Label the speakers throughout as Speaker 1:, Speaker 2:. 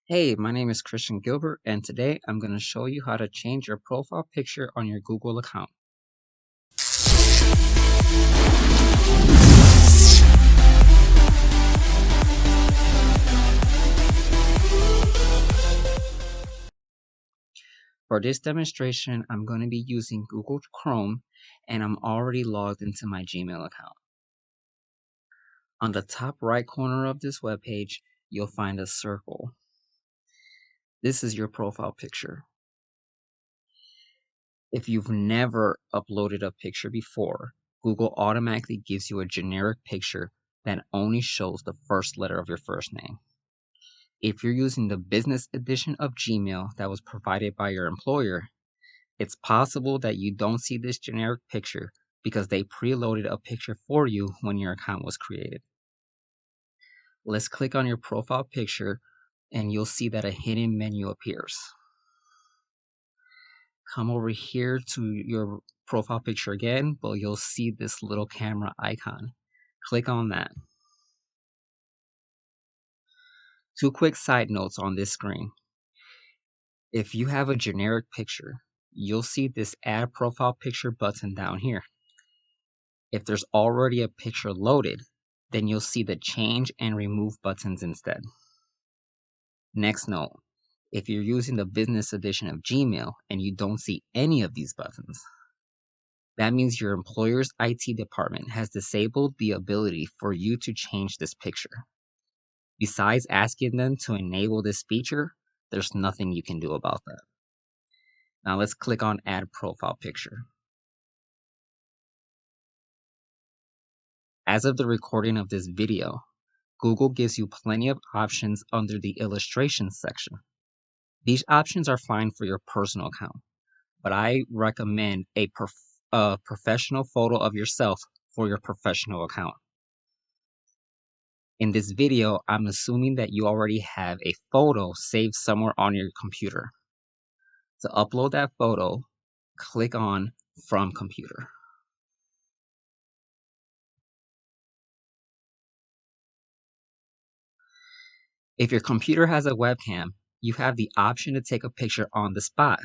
Speaker 1: Hey, my name is CGuilbert, and today I'm going to show you how to change your profile picture on your Google account. For this demonstration, I'm going to be using Google Chrome, and I'm already logged into my Gmail account. On the top right corner of this webpage, you'll find a circle. This is your profile picture. If you've never uploaded a picture before, Google automatically gives you a generic picture that only shows the first letter of your first name. If you're using the business edition of Gmail that was provided by your employer, it's possible that you don't see this generic picture because they preloaded a picture for you when your account was created. Let's click on your profile picture and you'll see that a hidden menu appears. Come over here to your profile picture again, but you'll see this little camera icon. Click on that. Two quick side notes on this screen. If you have a generic picture, you'll see this Add Profile Picture button down here. If there's already a picture loaded, then you'll see the Change and Remove buttons instead. Next note, if you're using the business edition of Gmail and you don't see any of these buttons, that means your employer's IT department has disabled the ability for you to change this picture. Besides asking them to enable this feature, there's nothing you can do about that. Now let's click on Add Profile Picture. As of the recording of this video, Google gives you plenty of options under the Illustrations section. These options are fine for your personal account, but I recommend a professional photo of yourself for your professional account. In this video, I'm assuming that you already have a photo saved somewhere on your computer. To upload that photo, click on From Computer. If your computer has a webcam, you have the option to take a picture on the spot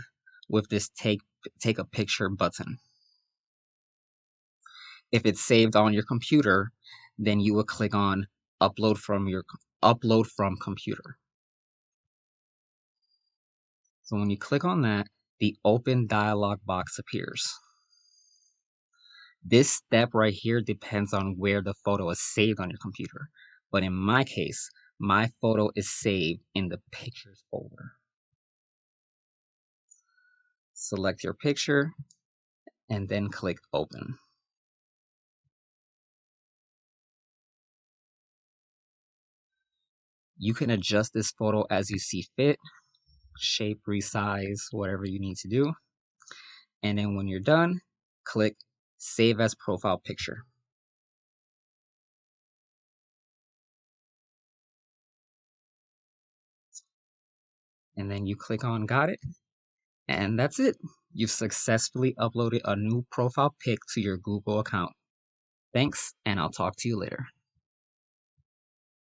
Speaker 1: with this take a picture button. If it's saved on your computer, then you will click on Upload from Computer. So when you click on that, the open dialog box appears. This step right here depends on where the photo is saved on your computer. But in my case, my photo is saved in the Pictures folder. Select your picture and then click Open. You can adjust this photo as you see fit, shape, resize, whatever you need to do. And then when you're done, click Save as Profile Picture. And then you click on Got It. And that's it. You've successfully uploaded a new profile pic to your Google account. Thanks, and I'll talk to you later.